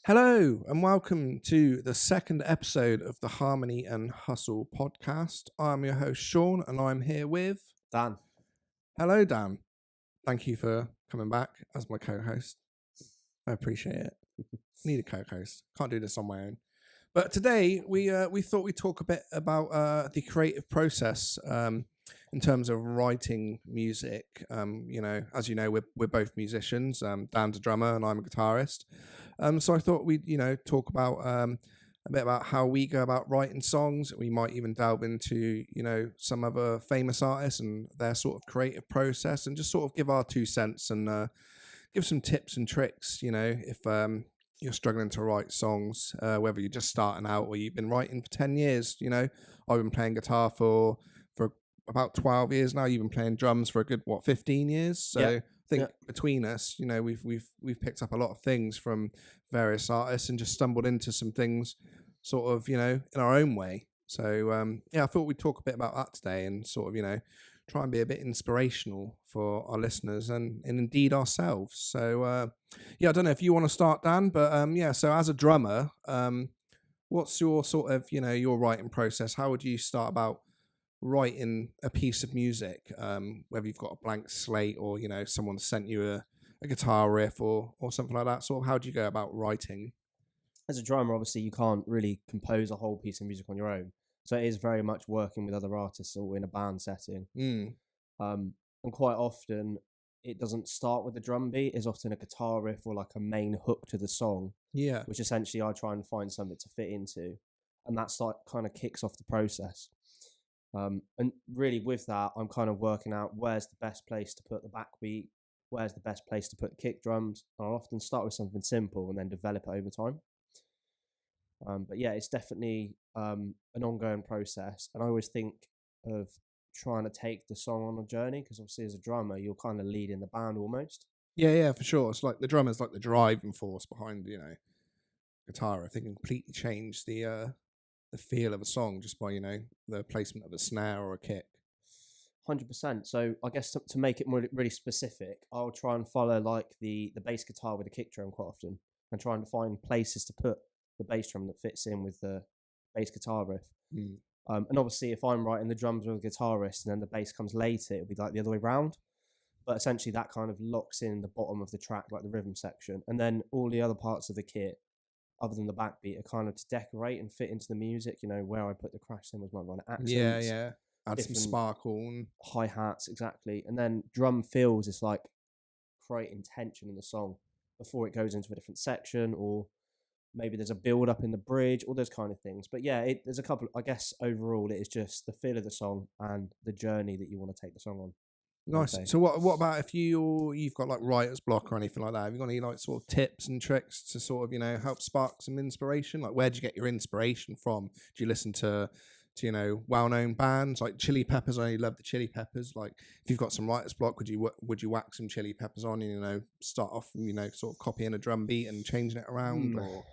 Hello and welcome to the second episode of the Harmony and Hustle podcast. I'm your host Sean and I'm here with Dan. Hello Dan. Thank you for coming back as my co-host. I appreciate it. Need a co-host. Can't do this on my own. But today we thought we'd talk a bit about the creative process in terms of writing music. As you know, we're both musicians. Dan's a drummer and I'm a guitarist. So I thought we'd talk about a bit about how we go about writing songs. We might even delve into some other famous artists and their sort of creative process, and just sort of give our 2 cents and give some tips and tricks. If you're struggling to write songs, whether you're just starting out or you've been writing for 10 years. I've been playing guitar for about 12 years now. You've been playing drums for a good 15 years. So Yeah. I think between us, we've picked up a lot of things from various artists and just stumbled into some things sort of, in our own way. So I thought we'd talk a bit about that today and sort of, try and be a bit inspirational for our listeners and indeed ourselves. So I don't know if you want to start, Dan, but so as a drummer, what's your sort of, your writing process? How would you start about writing a piece of music, whether you've got a blank slate or someone sent you a guitar riff or something like that? Sort of how do you go about writing? As a drummer, obviously, you can't really compose a whole piece of music on your own. So it is very much working with other artists or in a band setting. And quite often, it doesn't start with a drum beat. It's often a guitar riff or like a main hook to the song, Yeah. which essentially I try and find something to fit into. And that's like kind of kicks off the process. And really with that, I'm kind of working out where's the best place to put the backbeat, where's the best place to put the kick drums. I'll often start with something simple and then develop it over time. But yeah, it's definitely an ongoing process. And I always think of trying to take the song on a journey, because obviously as a drummer, you're kind of leading the band almost. Yeah, for sure. It's like the drummer's like the driving force behind, guitar. I think can completely change the feel of a song just by, the placement of a snare or a kick. 100%. So I guess to make it more really specific, I'll try and follow like the bass guitar with a kick drum quite often, and trying to find places to put the bass drum that fits in with the bass guitar riff. And obviously, if I'm writing the drums with a guitarist and then the bass comes later, it'll be like the other way around. But essentially, that kind of locks in the bottom of the track, like the rhythm section, and then all the other parts of the kit, other than the backbeat, are kind of to decorate and fit into the music. Where I put the crash cymbals, might run accents. Yeah. Add some sparkle and hi-hats, exactly. And then drum fills is like creating tension in the song before it goes into a different section, or maybe there's a build up in the bridge, all those kind of things. But yeah, there's a couple. I guess overall, it is just the feel of the song and the journey that you want to take the song on. nice. So what about if you've got like writer's block or anything like that? Have you got any like sort of tips and tricks to sort of help spark some inspiration? Like where do you get your inspiration from? Do you listen to well-known bands like Chili Peppers? I love the Chili Peppers. Like if you've got some writer's block, would you whack some Chili Peppers on and start off sort of copying a drum beat and changing it around? Or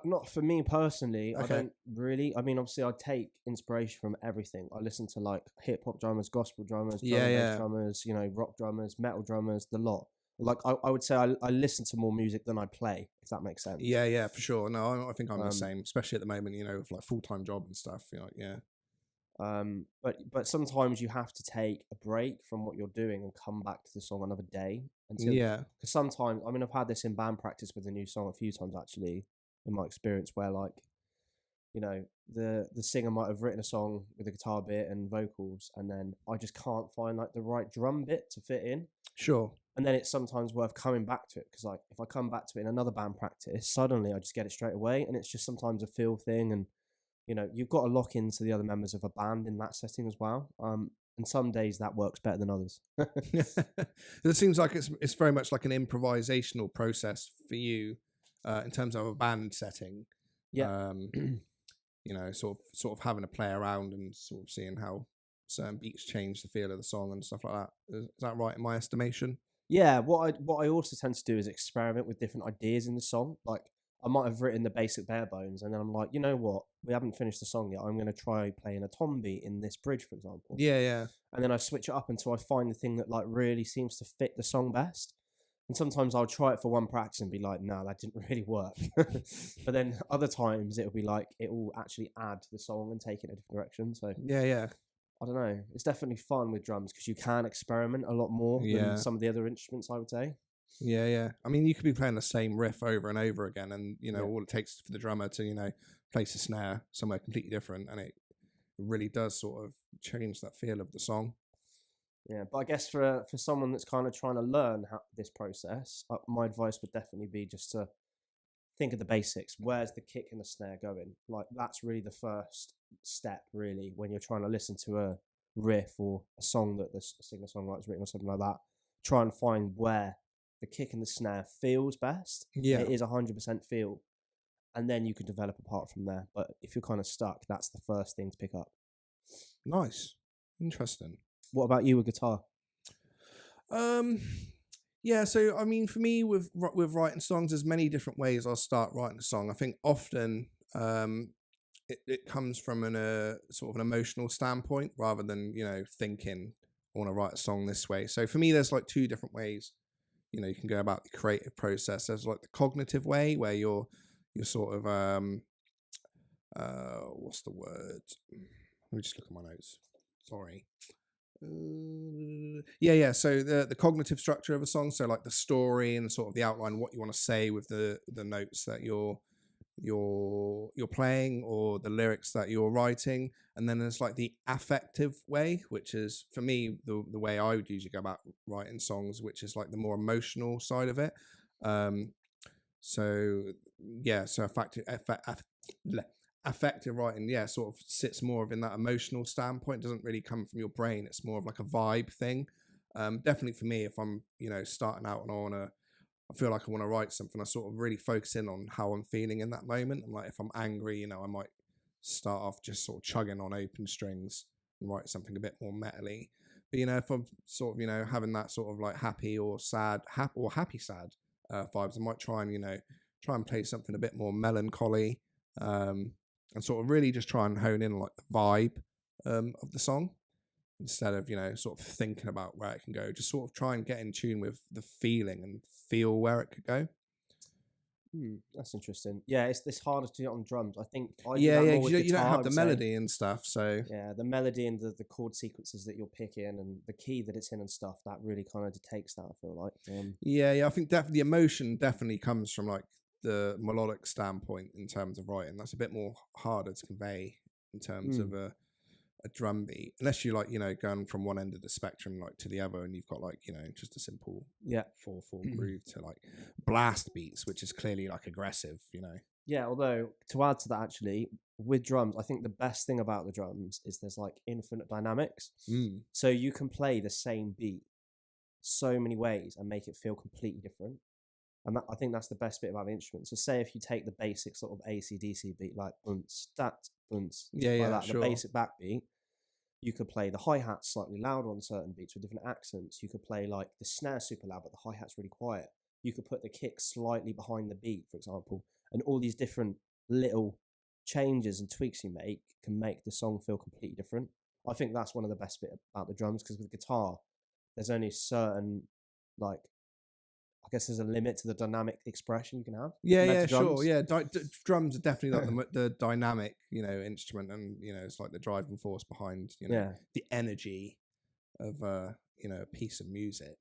not for me personally. Okay. I don't really. I mean, obviously, I take inspiration from everything. I listen to like hip hop drummers, gospel drummers, drummers, rock drummers, metal drummers, the lot. Like I would say I listen to more music than I play, if that makes sense. Yeah, for sure. No, I think I'm the same, especially at the moment, with like full-time job and stuff. Yeah. But sometimes you have to take a break from what you're doing and come back to the song another day. Yeah. Because sometimes, I mean, I've had this in band practice with a new song a few times actually, in my experience, where like, the singer might have written a song with a guitar bit and vocals, and then I just can't find like the right drum bit to fit in. Sure. And then it's sometimes worth coming back to it, because like if I come back to it in another band practice, suddenly I just get it straight away, and it's just sometimes a feel thing. And you've got to lock into the other members of a band in that setting as well. And some days that works better than others. It seems like it's very much like an improvisational process for you in terms of a band setting. Yeah. Sort of having to play around and sort of seeing how certain beats change the feel of the song and stuff like that. Is that right in my estimation? Yeah, what I also tend to do is experiment with different ideas in the song. Like I might have written the basic bare bones, and then I'm like, you know what? We haven't finished the song yet. I'm going to try playing a tom beat in this bridge, for example. Yeah. And then I switch it up until I find the thing that like really seems to fit the song best. And sometimes I'll try it for one practice and be like, no, that didn't really work. But then other times it'll be like, it will actually add to the song and take it in a different direction. So Yeah. I don't know. It's definitely fun with drums because you can experiment a lot more than some of the other instruments, I would say. Yeah. I mean, you could be playing the same riff over and over again, and Yeah. all it takes for the drummer to place a snare somewhere completely different, and it really does sort of change that feel of the song. Yeah, but I guess for someone that's kind of trying to learn this process, my advice would definitely be just to think of the basics. Where's the kick and the snare going? Like, that's really the first step, really, when you're trying to listen to a riff or a song that the singer-songwriter's written or something like that. Try and find where the kick and the snare feels best. Yeah. It is 100% feel. And then you can develop apart from there. But if you're kind of stuck, that's the first thing to pick up. Nice. Interesting. What about you with guitar? Yeah, so I mean, for me with writing songs, there's many different ways I'll start writing a song. I think often it comes from a sort of an emotional standpoint rather than thinking I want to write a song this way. So for me, there's like two different ways you can go about the creative process. There's like the cognitive way where you're sort of what's the word? Let me just look at my notes. Sorry. Yeah. So the cognitive structure of a song, so like the story and sort of the outline, what you want to say with the notes that you're playing or the lyrics that you're writing. And then there's like the affective way, which is for me the way I would usually go about writing songs, which is like the more emotional side of it. So affective writing, sort of sits more of in that emotional standpoint. It doesn't really come from your brain. It's more of like a vibe thing. Definitely for me, if I'm starting out and I feel like I want to write something, I sort of really focus in on how I'm feeling in that moment. And like if I'm angry, I might start off just sort of chugging on open strings and write something a bit more metally. But if I'm sort of having that sort of like happy or sad happy sad vibes, I might try and play something a bit more melancholy. And sort of really just try and hone in like the vibe of the song instead of sort of thinking about where it can go. Just sort of try and get in tune with the feeling and feel where it could go. That's interesting. Yeah, it's harder to do it on drums. I think You don't have the melody and stuff. So yeah, the melody and the chord sequences that you're picking and the key that it's in and stuff, that really kind of takes that, I feel like. I think definitely the emotion definitely comes from like the melodic standpoint in terms of writing. That's a bit more harder to convey in terms of a drum beat, unless you like going from one end of the spectrum like to the other, and you've got like just a simple 4/4 groove to like blast beats, which is clearly like aggressive. Yeah, although to add to that, actually, with drums, I think the best thing about the drums is there's like infinite dynamics. So you can play the same beat so many ways and make it feel completely different. And I think that's the best bit about the instrument. So say if you take the basic sort of AC/DC beat, like stat, the basic backbeat, you could play the hi-hat slightly louder on certain beats with different accents. You could play like the snare super loud, but the hi-hat's really quiet. You could put the kick slightly behind the beat, for example. And all these different little changes and tweaks you make can make the song feel completely different. I think that's one of the best bit about the drums, because with guitar, there's only certain like, I guess there's a limit to the dynamic expression you can have. Sure. Yeah, drums are definitely like the dynamic, instrument, and it's like the driving force behind, the energy of a piece of music.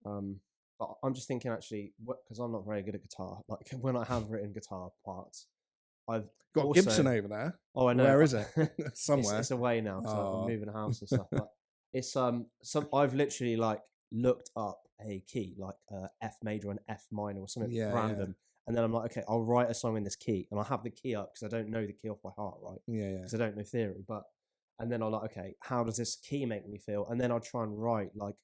But I'm just thinking actually, because I'm not very good at guitar. Like when I have written guitar parts, I've got also, Gibson over there. Oh, I know. Where is it? Somewhere. It's away now because I'm moving house and stuff. But it's I've literally like looked up a key like F major and F minor or something random, and then I'm like, okay, I'll write a song in this key, and I'll have the key up because I don't know the key off by heart, right? Because I don't know theory, and then I'm like, okay, how does this key make me feel? And then I'll try and write like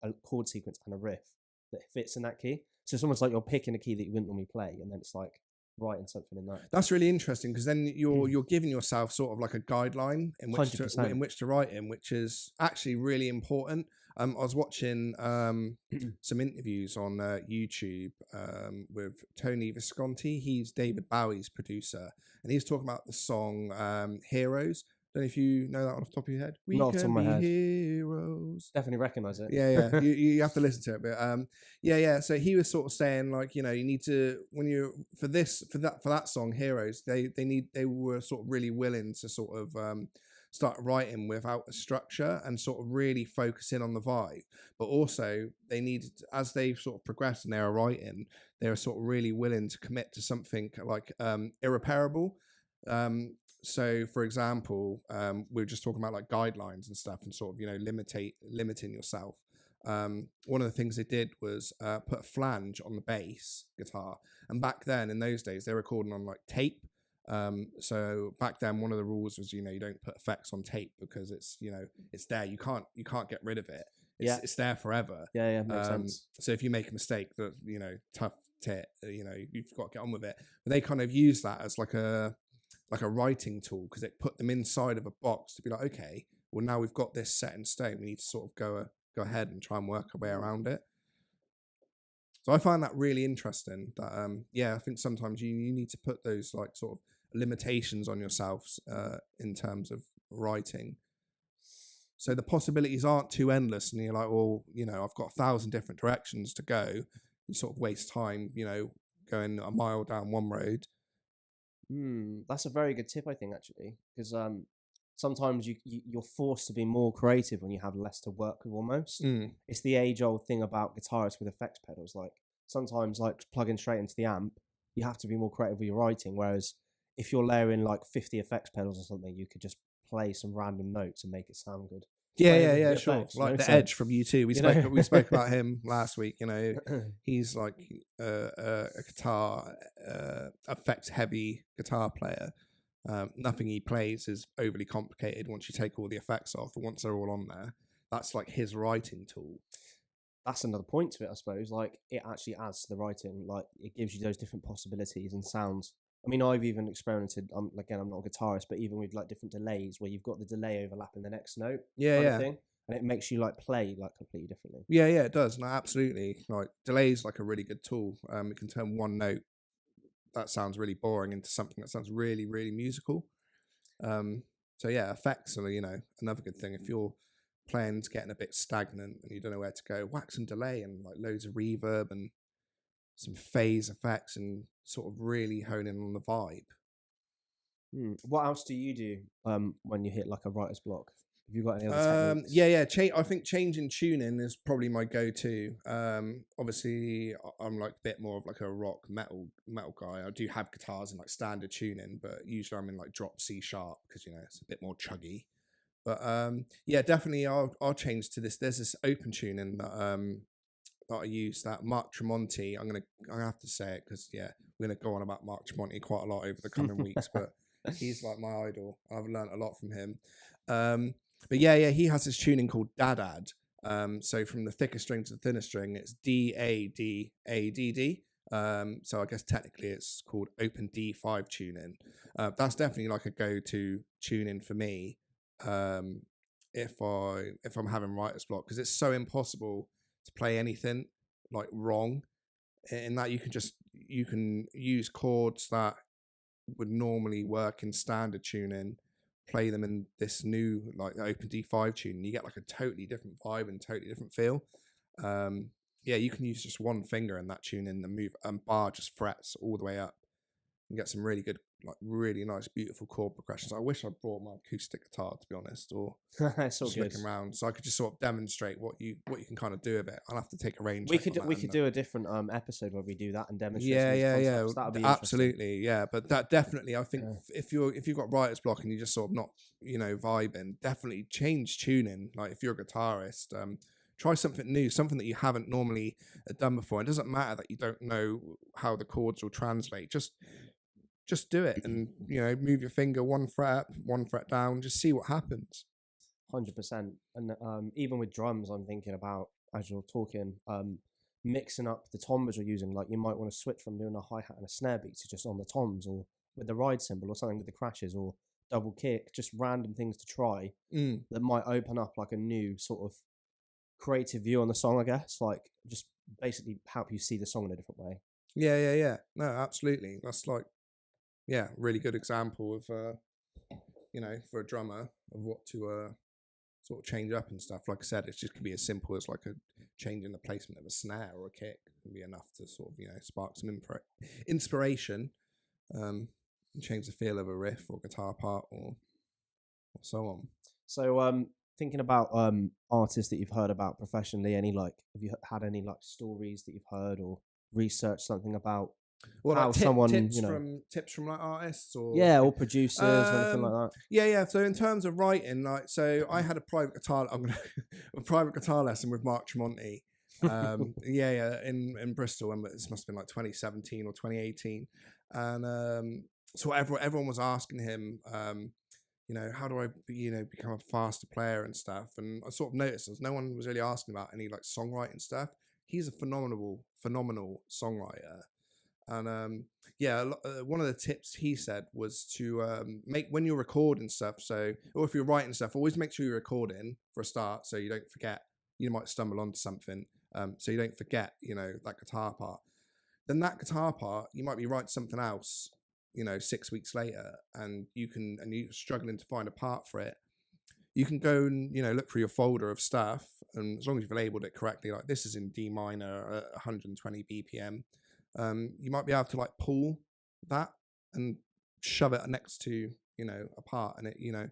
a chord sequence and a riff that fits in that key. So it's almost like you're picking a key that you wouldn't normally play, and then it's like writing something in that. That's really interesting, because then you're giving yourself sort of like a guideline in which to write in, which is actually really important. I was watching some interviews on YouTube with Tony Visconti. He's David Bowie's producer, and he's talking about the song Heroes Don't know if you know that off the top of your head. We Not off the top can of my be head. heroes. Definitely recognise it. Yeah. you have to listen to it, but yeah. So he was sort of saying like, you need to when you for that song, Heroes. They were sort of really willing to sort of start writing without a structure and sort of really focus in on the vibe. But also they needed, as they sort of progressed and they were writing, they were sort of really willing to commit to something like irreparable. So, for example, we were just talking about like guidelines and stuff and sort of, limiting yourself. One of the things they did was put a flange on the bass guitar. And back then, in those days, they were recording on like tape. So back then, one of the rules was, you don't put effects on tape because it's, it's there. You can't get rid of it. It's there forever. Yeah, makes sense. So if you make a mistake, that tough tit, you've got to get on with it. But they kind of use that as like a writing tool because it put them inside of a box to be like, okay, well now we've got this set in stone. We need to sort of go ahead and try and work our way around it. So I find that really interesting. That I think sometimes you need to put those like sort of limitations on yourselves in terms of writing. So the possibilities aren't too endless, and you're like, well, I've got 1,000 different directions to go. You sort of waste time, going a mile down one road. That's a very good tip, I think, actually, because sometimes you're forced to be more creative when you have less to work with. Almost, it's the age-old thing about guitarists with effects pedals. Like sometimes, like plugging straight into the amp, you have to be more creative with your writing. Whereas if you're layering like 50 effects pedals or something, you could just play some random notes and make it sound good. Yeah, sure. Effects, like the Edge from U2. We spoke about him last week. He's like a guitar effects heavy guitar player. Nothing he plays is overly complicated once you take all the effects off. But once they're all on there, that's like his writing tool. That's another point to it, I suppose. Like it actually adds to the writing. Like it gives you those different possibilities and sounds. I mean, I've even experimented. Again, I'm not a guitarist, but even with like different delays, where you've got the delay overlapping the next note, kind of thing, and it makes you like play like completely differently. Yeah, it does. No, absolutely. Like delay is like a really good tool. It can turn one note that sounds really boring into something that sounds really, really musical. So yeah, effects are another good thing. If your playing's getting a bit stagnant and you don't know where to go, whack some delay and like loads of reverb and some phase effects and sort of really hone in on the vibe. What else do you do when you hit like a writer's block? Have you got any other techniques? I think changing tuning is probably my go-to. Obviously, I'm like a bit more of like a rock metal guy. I do have guitars in like standard tuning, but usually I'm in like drop C sharp because it's a bit more chuggy. But definitely I'll change to this. There's this open tuning that I use, that Mark Tremonti. I'm gonna have to say it because we're gonna go on about Mark Tremonti quite a lot over the coming weeks, but he's like my idol. I've learned a lot from him. But he has this tuning called Dad. So from the thicker string to the thinner string, it's D-A-D-A-D-D. So I guess technically it's called open D5 tuning. That's definitely like a go-to tuning for me. If I'm having writer's block, because it's so impossible to play anything like wrong, in that you can use chords that would normally work in standard tuning, play them in this new like open D5 tuning, you get like a totally different vibe and totally different feel. You can use just one finger in that tuning and move bar just frets all the way up and get some really good, like really nice, beautiful chord progressions. I wish I brought my acoustic guitar, to be honest, or just looking around so I could just sort of demonstrate what you can kind of do with it. I'll have to take a range. We could do a different episode where we do that and demonstrate. Yeah. That'd be absolutely, yeah. But that definitely, I think if you've got writer's block and you're just sort of not vibing, definitely change tuning. Like if you're a guitarist, try something new, something that you haven't normally done before. It doesn't matter that you don't know how the chords will translate. Just do it and move your finger one fret up, one fret down, just see what happens. 100%. And even with drums, I'm thinking about, as you're talking, mixing up the toms you're using. Like you might want to switch from doing a hi-hat and a snare beat to just on the toms, or with the ride cymbal, or something with the crashes, or double kick, just random things to try that might open up like a new sort of creative view on the song, I guess. Like just basically help you see the song in a different way. Yeah. No, absolutely. That's like, really good example of you know, for a drummer of what to sort of change up and stuff. Like I said, it just could be as simple as like a change in the placement of a snare or a kick can be enough to sort of, you know, spark some inspiration, and change the feel of a riff or guitar part or so on. So thinking about artists that you've heard about professionally, any like have you had any like stories that you've heard or researched something about Well, how like someone, tips you know, from like artists or yeah, or producers or anything like that? Yeah. So in terms of writing, like, so I had a private guitar. A private guitar lesson with Mark Tremonti. In Bristol, and this must have been like 2017 or 2018, and so everyone was asking him, you know, how do I, you know, become a faster player and stuff. And I sort of noticed no one was really asking about any like songwriting stuff. He's a phenomenal songwriter. And one of the tips he said was to make, when you're recording stuff, so, or if you're writing stuff, always make sure you're recording for a start, so you don't forget. You might stumble onto something, so you don't forget, you know, that guitar part. Then that guitar part, you might be writing something else, you know, 6 weeks later, and you're struggling to find a part for it. You can go and, you know, look through your folder of stuff, and as long as you've labeled it correctly, like this is in D minor at 120 BPM, you might be able to like pull that and shove it next to, you know, a part, and it, you know,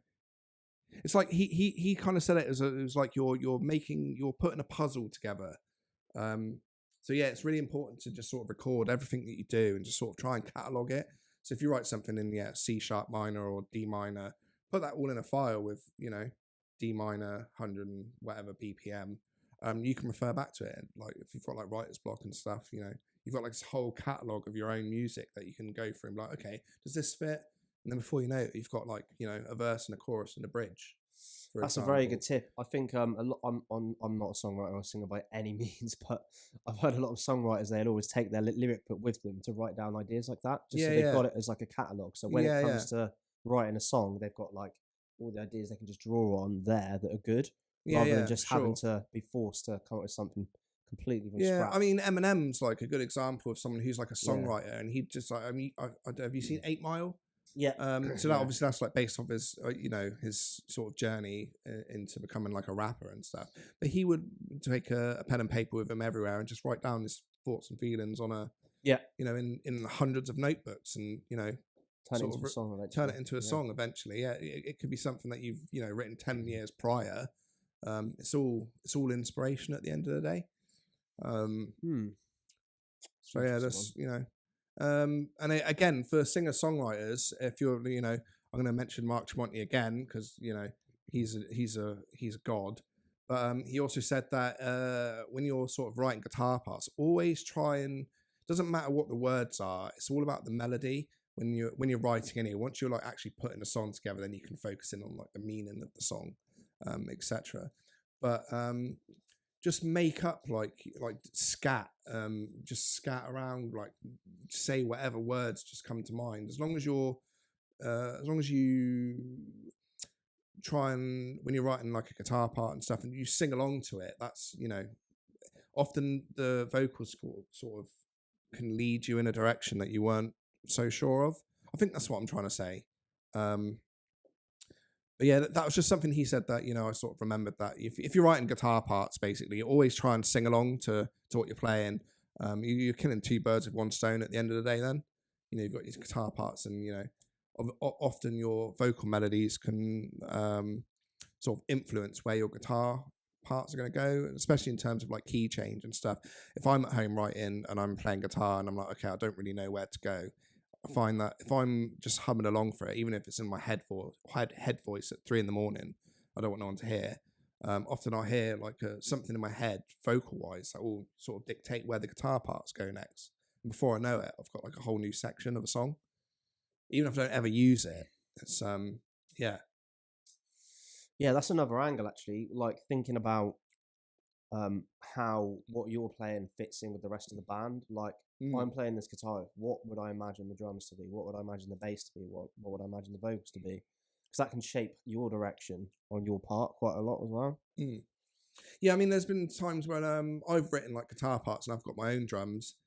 it's like he kind of said it was like you're putting a puzzle together. So yeah, it's really important to just sort of record everything that you do and just sort of try and catalog it. So if you write something in C sharp minor or D minor, put that all in a file with, you know, D minor 100 and whatever BPM. You can refer back to it. Like if you've got like writer's block and stuff, you know, you've got like this whole catalog of your own music that you can go through and be like, okay, does this fit? And then before you know it, you've got like, you know, a verse and a chorus and a bridge. That's a very good tip. I think a lot. I'm not a songwriter or a singer by any means, but I've heard a lot of songwriters. They'll always take their lyric book with them to write down ideas like that, just so they've got it as like a catalog. So when it comes to writing a song, they've got like all the ideas they can just draw on there that are good, rather than just having to be forced to come up with something completely from scratch. I mean, Eminem's like a good example of someone who's like a songwriter, and he just like, I mean, have you seen 8 Mile? Yeah. So that obviously that's like based off his, you know, his sort of journey into becoming like a rapper and stuff. But he would take a pen and paper with him everywhere and just write down his thoughts and feelings on you know, in hundreds of notebooks, and, you know, turn it into a song eventually. Turn it into a song eventually. Yeah, it could be something that you've, you know, written 10 years prior. It's all inspiration at the end of the day. So yeah, that's, you know. And again, for singer-songwriters, if you're, you know, I'm going to mention Mark Tremonti again because, you know, he's a god. But he also said that when you're sort of writing guitar parts, always try and, doesn't matter what the words are, it's all about the melody. When you're writing anyway, once you're like actually putting a song together, then you can focus in on like the meaning of the song, etc. But just make up like scat, just scat around, like say whatever words just come to mind. As long as you try and, when you're writing like a guitar part and stuff, and you sing along to it, that's, you know, often the vocals sort of can lead you in a direction that you weren't so sure of. I think that's what I'm trying to say. But yeah, that was just something he said that, you know, I sort of remembered that if you're writing guitar parts, basically, you always try and sing along to what you're playing. You're killing two birds with one stone at the end of the day then. You know, you've got these guitar parts, and, you know, often your vocal melodies can sort of influence where your guitar parts are going to go, especially in terms of like key change and stuff. If I'm at home writing and I'm playing guitar and I'm like, okay, I don't really know where to go, I find that if I'm just humming along for it, even if it's in my head voice at 3 a.m, I don't want no one to hear. Often I hear like something in my head, vocal wise, that will sort of dictate where the guitar parts go next. And before I know it, I've got like a whole new section of a song. Even if I don't ever use it, it's yeah. Yeah, that's another angle actually. Like thinking about how what you're playing fits in with the rest of the band. Like I'm playing this guitar, what would I imagine the drums to be? What would I imagine the bass to be? What would I imagine the vocals to be? Because that can shape your direction on your part quite a lot as well. Yeah, I mean, there's been times when I've written like guitar parts and I've got my own drums,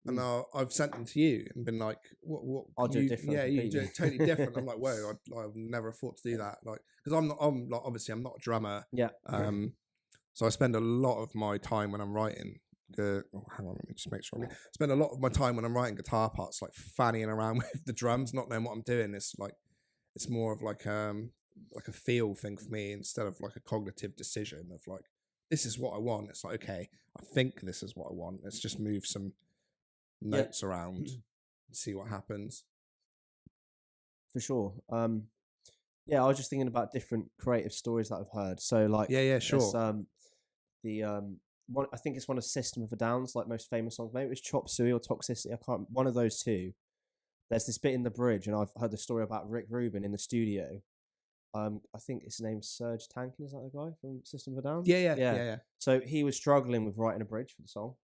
and I've sent them to you and been like, what I'll can do it you, different, yeah, you do completely. it totally different. I'm like, whoa, I've never thought to do that, like, because I'm like, obviously I'm not a drummer, Yeah. so I spend a lot of my time when I'm writing. Hang on, let me just make sure. I spend a lot of my time when I'm writing guitar parts, like fannying around with the drums, not knowing what I'm doing. It's like, it's more of like a feel thing for me instead of like a cognitive decision of like, this is what I want. It's like, okay, I think this is what I want. Let's just move some notes around and see what happens. For sure. Yeah, I was just thinking about different creative stories that I've heard. So like, Yeah, sure. One, I think it's one of System of a Down's like most famous songs. Maybe it was Chop Suey or Toxicity. I can't. One of those two. There's this bit in the bridge, and I've heard the story about Rick Rubin in the studio. I think his name's Serge Tankian. Is that the guy from System of a Down? Yeah. So he was struggling with writing a bridge for the song,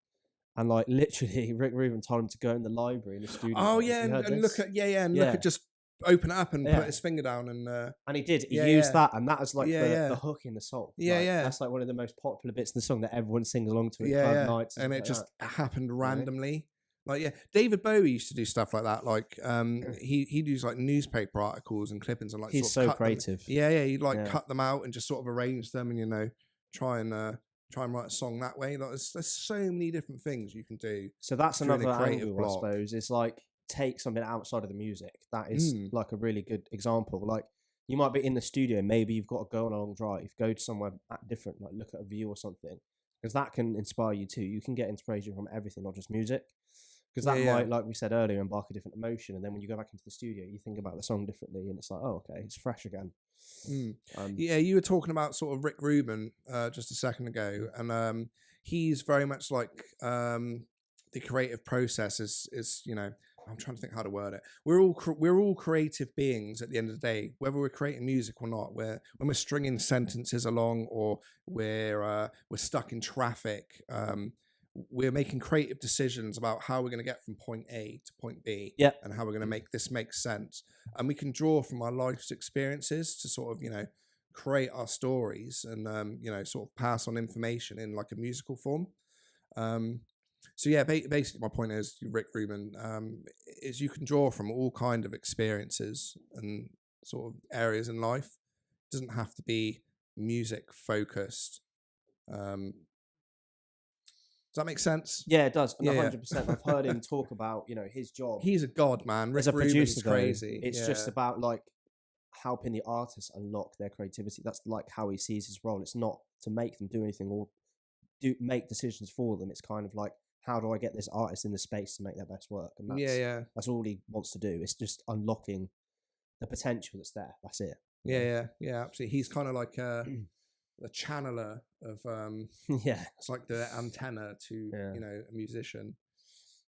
and like literally, Rick Rubin told him to go in the library in the studio. Oh yeah, and look at look at just open it up and put his finger down and he did. He used that, and that was like the hook in the song. Yeah, like, that's like one of the most popular bits in the song that everyone sings along to. Nights and it just happened randomly. Like David Bowie used to do stuff like that. Like he does like newspaper articles and clippings and like he's so creative. He'd like cut them out and just sort of arrange them and try and write a song that way. Like there's so many different things you can do. So that's another angle, I suppose. It's like take something outside of the music. That is like a really good example. Like you might be in the studio, maybe you've got to go on a long drive, go to somewhere different, like look at a view or something, because that can inspire you too. You can get inspiration from everything, not just music. Because that might, like we said earlier, embark a different emotion, and then when you go back into the studio, you think about the song differently, and it's like, oh, okay, it's fresh again. You were talking about sort of Rick Rubin just a second ago, and he's very much like the creative process is I'm trying to think how to word it. We're all creative beings at the end of the day, whether we're creating music or not. When we're stringing sentences along, or we're stuck in traffic. We're making creative decisions about how we're going to get from point A to point B, and how we're going to make this make sense. And we can draw from our life's experiences to sort of, create our stories and, sort of pass on information in like a musical form. So yeah, basically my point is, Rick Rubin, is you can draw from all kind of experiences and sort of areas in life. It doesn't have to be music focused. Does that make sense? Yeah, it does. 100%. I've heard him talk about, his job. He's a god, man. Rick As a producer, crazy. It's just about like helping the artists unlock their creativity. That's like how he sees his role. It's not to make them do anything or make decisions for them. It's kind of like, how do I get this artist in the space to make their best work? And that's all he wants to do. It's just unlocking the potential that's there. That's it. Yeah, absolutely. He's kind of like the channeler of it's like the antenna to a musician.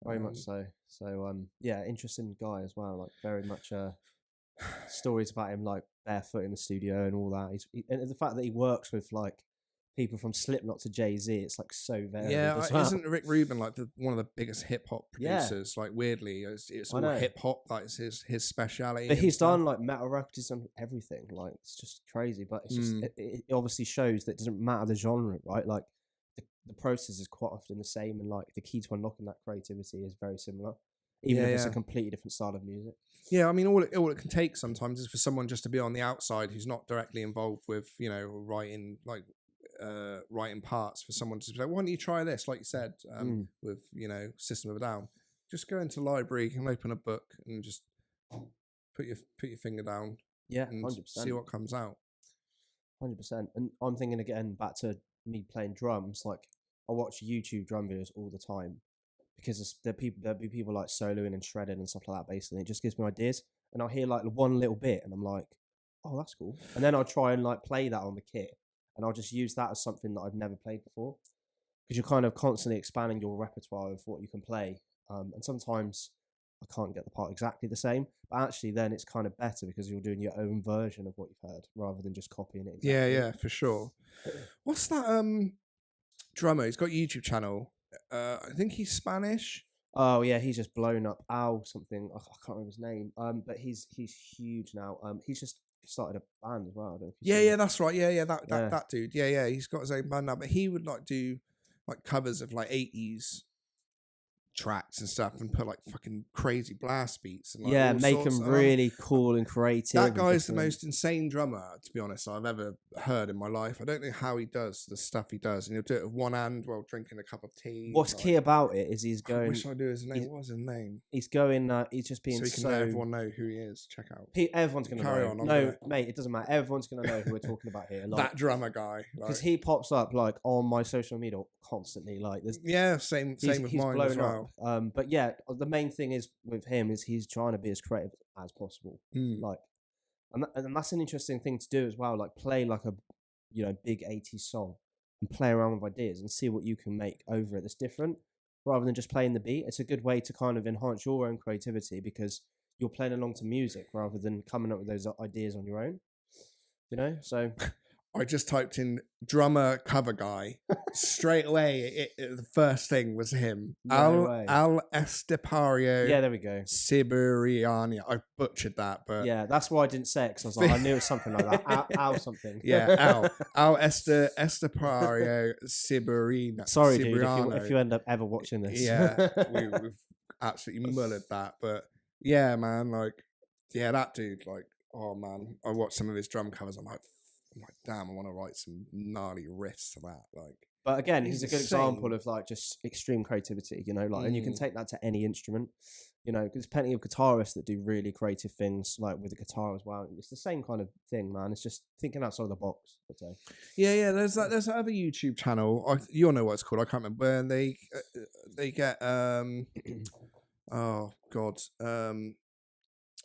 Very much so. So interesting guy as well. Like very much stories about him like barefoot in the studio and all that. And the fact that he works with like people from Slipknot to Jay-Z, it's like so varied. Yeah, isn't Rick Rubin like one of the biggest hip hop producers? Like weirdly, it's all hip hop. Like it's his speciality. But he's done like metal records, he's done everything. Like it's just crazy. But it's just it obviously shows that it doesn't matter the genre, right? Like the process is quite often the same, and like the key to unlocking that creativity is very similar, even if it's a completely different style of music. Yeah, I mean, all it can take sometimes is for someone just to be on the outside who's not directly involved with writing parts, for someone to say, why don't you try this, like you said, with System of a Down. Just go into the library and open a book and just put your finger down, and 100%. see what comes out. 100%. And I'm thinking again back to me playing drums. Like I watch YouTube drum videos all the time because there'll be people like soloing and shredding and stuff like that. Basically, it just gives me ideas, and I'll hear like one little bit, and I'm like, oh, that's cool. And then I'll try and like play that on the kit. And I'll just use that as something that I've never played before, because you're kind of constantly expanding your repertoire of what you can play. And sometimes I can't get the part exactly the same, but actually then it's kind of better because you're doing your own version of what you've heard rather than just copying it. Exactly. Yeah, for sure. What's that drummer? He's got a YouTube channel. I think he's Spanish. Oh yeah, he's just blown up. Al something. I can't remember his name. But he's huge now. He's just started a band as well. I don't know if yeah, that's right. Yeah, that dude. Yeah, he's got his own band now. But he would like do like covers of like 80s tracks and stuff and put like fucking crazy blast beats and like Yeah, all make sorts them of- really cool and creative. That and guy's the different. most insane drummer, to be honest, I've ever heard in my life. I don't know how he does the stuff he does, and he'll do it with one hand while drinking a cup of tea. What's like, key about it is he's I going. wish I knew his name. What was his name? He's going. He's just being So he can so. let everyone know who he is. Check out Everyone's gonna Carry know. on, I'm No, gonna- mate, it doesn't matter. Everyone's gonna know who we're talking about here. Like, that drummer guy. because Like, he pops up like on my social media constantly. Like, there's yeah, same with mine as well. up. But yeah, the main thing is with him is he's trying to be as creative as possible. Mm. Like, and that's an interesting thing to do as well. Like, play like a big 80s song and play around with ideas and see what you can make over it that's different, rather than just playing the beat. It's a good way to kind of enhance your own creativity because you're playing along to music rather than coming up with those ideas on your own. So I just typed in drummer cover guy. Straight away, the first thing was him. No way. Al Estepario yeah, there we go. Siberiani. I butchered that, but Yeah, that's why I didn't say it because I was like, I knew it was something like that. Al something. yeah, Al Estepario Siberiana. Sorry, dude, Siberiano. if you end up ever watching this. Yeah, we've absolutely mullered that, but yeah, man, like, yeah, that dude, like, oh man, I watched some of his drum covers. I'm like, damn, I want to write some gnarly riffs to that. Like, But again, he's a good insane. example of like just extreme creativity, like, and you can take that to any instrument, because there's plenty of guitarists that do really creative things, like with the guitar as well. It's the same kind of thing, man. It's just thinking outside the box, I'd say. yeah. There's that other YouTube channel. You'll know what it's called. I can't remember. Where they get oh god, I'm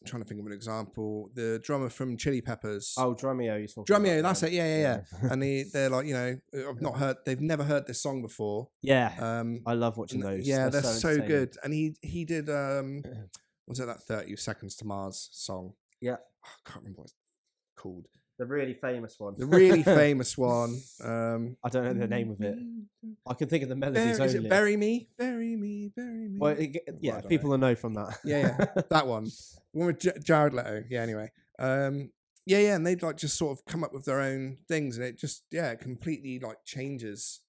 trying to think of an example. The drummer from Chili Peppers. Oh, Drumeo, you talking Drumeo, about, that's it. Yeah. And they're like, they've never heard this song before. Yeah, I love watching those. Yeah, they're so entertaining. good. And he did was it that 30 Seconds to Mars song? Yeah, I can't remember what it's called. the really famous one. The really famous one. I don't know the name of it. I can think of the melodies Is only. it Bury Me? Bury Me, Bury Me. Well, I don't people will know from that. Yeah, that one. One with Jared Leto. Yeah, anyway. Yeah, and they'd like just sort of come up with their own things, and it just completely like changes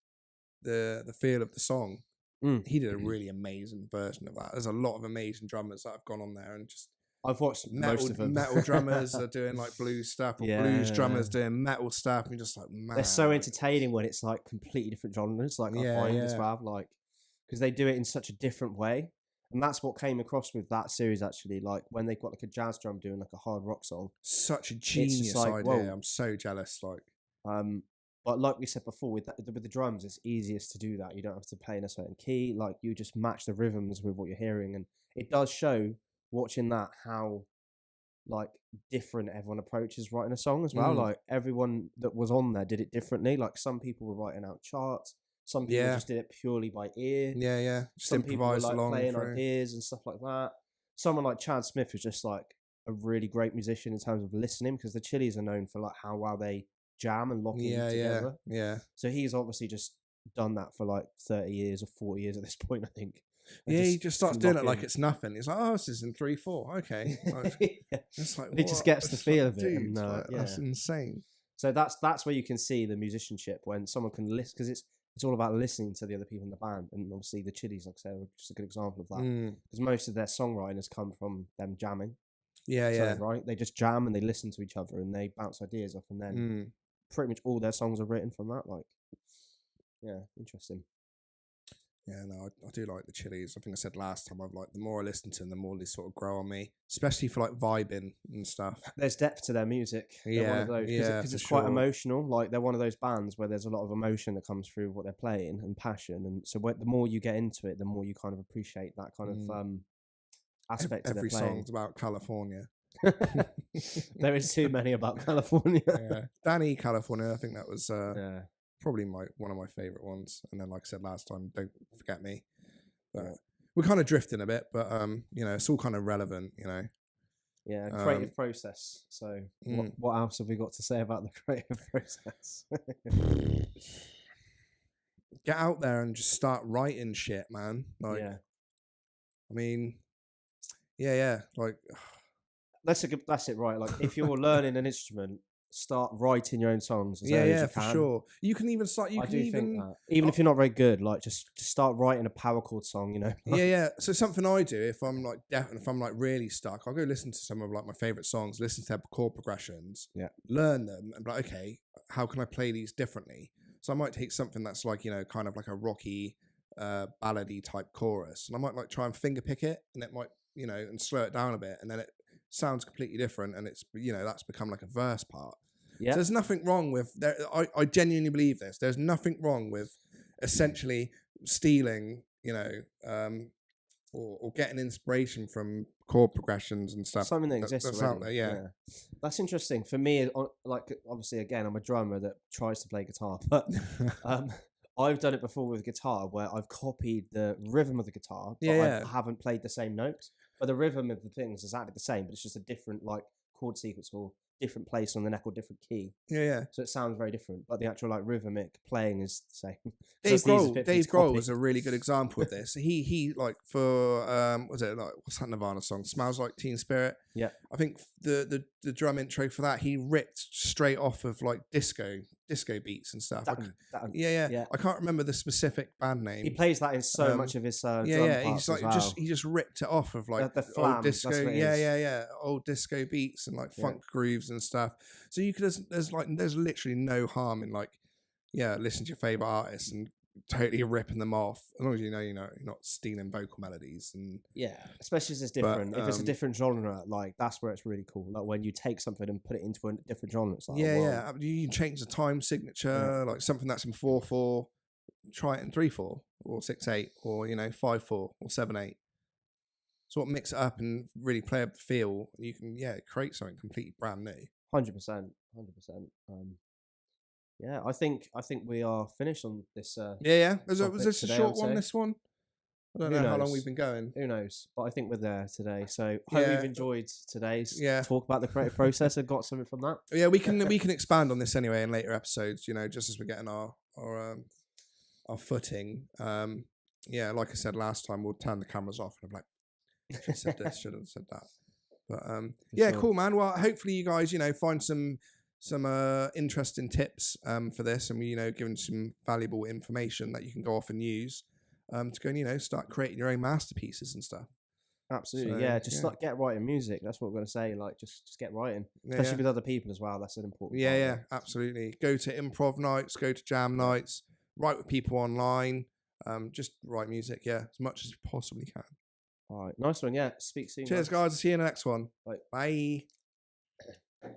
the feel of the song. He did a really amazing version of that. There's a lot of amazing drummers that have gone on there and just I've watched most of them. metal drummers are doing like blues stuff, or blues drummers doing metal stuff, and you're just like, man, they're so entertaining when it's like completely different genres. Like, I find as well, like, because they do it in such a different way. And that's what came across with that series, actually. Like, when they've got like a jazz drum doing like a hard rock song. Such a genius like, idea. whoa. I'm so jealous. Like, but like we said before, with the drums, it's easiest to do that. You don't have to play in a certain key. Like, you just match the rhythms with what you're hearing, and it does show watching that how like different everyone approaches writing a song as well. Like, everyone that was on there did it differently. Like, some people were writing out charts. Some people just did it purely by ear. Yeah. Just Some people were improvise like along playing through. ideas and stuff like that. Someone like Chad Smith is just like a really great musician in terms of listening, because the Chili's are known for like how well they jam and lock in together. Yeah. So he's obviously just done that for like 30 years or 40 years at this point, I think. Yeah, he just starts doing it like in. it's nothing. He's like, oh, this is in 3/4. Okay. Like, it's like, He just what? gets the It's feel like, of it. dude, And, like, that's insane. So that's where you can see the musicianship, when someone can listen, because it's all about listening to the other people in the band. And obviously the Chili's, like I said, are just a good example of that, because most of their songwriting has come from them jamming. Yeah. Right, they just jam and they listen to each other and they bounce ideas off, and then pretty much all their songs are written from that. Like, yeah, interesting. Yeah, no, I do like the Chili's. I think I said last time, I've like, the more I listen to them, the more they sort of grow on me, especially for like vibing and stuff. There's depth to their music. They're one of those, because it's quite emotional. Like, they're one of those bands where there's a lot of emotion that comes through what they're playing, and passion. And so the more you get into it, the more you kind of appreciate that kind of aspect of their playing. Every song's about California. There is too many about California. Yeah. Danny California, I think that was probably one of my favourite ones. And then, like I said last time, Don't Forget Me. But we're kind of drifting a bit, but it's all kind of relevant, Yeah, creative process. So what else have we got to say about the creative process? Get out there and just start writing shit, man. Like, I mean, like, that's it, right? Like, if you're learning an instrument, start writing your own songs as Yeah, early as yeah, you for can. sure. You can even start. You I can do even. think that. Even if you're not very good, like just start writing a power chord song, you know. Yeah, yeah. So something I do if I'm like if I'm like really stuck, I'll go listen to some of like my favorite songs, listen to their chord progressions, Yeah. learn them, and be like, okay, how can I play these differently? So I might take something that's like, you know, kind of like a rocky, ballady type chorus, and I might like try and finger pick it, and it might, you know, and slow it down a bit, and then it sounds completely different, and it's, you know, that's become like a verse part. Yeah. So there's nothing wrong with there. I genuinely believe this. There's nothing wrong with essentially stealing, you know, or getting inspiration from chord progressions and stuff. Something that exists that's already. out there. Yeah. That's interesting for me. Like, obviously, again, I'm a drummer that tries to play guitar, but I've done it before with guitar where I've copied the rhythm of the guitar, but Yeah. I haven't played the same notes. But the rhythm of the thing is exactly the same, but it's just a different like chord sequence or different place on the neck or different key. Yeah, yeah. So it sounds very different, but the actual like rhythmic playing is the same. Dave Grohl was a really good example of this. He like for was it like what's that Nirvana song? Smells Like Teen Spirit. Yeah. I think the drum intro for that he ripped straight off of like disco beats and stuff. Yeah. I can't remember the specific band name. He plays that in so much of his drum parts He's like as well. he just ripped it off of like the flam, old disco. that's what it Yeah, old disco beats and like funk grooves and stuff. So you could there's literally no harm in like listen to your favorite artists and totally ripping them off as long as you know you're not stealing vocal melodies and especially if it's different. If it's a different genre, like that's where it's really cool. Like when you take something and put it into a different genre, it's like you can change the time signature, like something that's in 4/4, try it in 3/4 or 6/8 or 5/4 or 7/8. So what mix it up and really play up the feel. You can create something completely brand new. 100%. Yeah, I think we are finished on this. Was this a short one? This one, I don't know how long we've been going. Who knows? But I think we're there today. So hope you've enjoyed today's talk about the creative process and got something from that. Yeah, we can expand on this anyway in later episodes. Just as we're getting our footing. Like I said last time, we'll turn the cameras off and I'm like, should have said this, should have said that. But sure. Cool, man. Well, hopefully you guys find some interesting tips for this, and giving some valuable information that you can go off and use to go and start creating your own masterpieces and stuff. Absolutely. Start get writing music. That's what we're going to say. Like just get writing, especially with other people as well. That's an important part. Absolutely. Go to improv nights, go to jam nights, write with people online, just write music as much as you possibly can. All right, nice one. Speak soon. Cheers guys, I'll see you in the next one. Bye. Bye.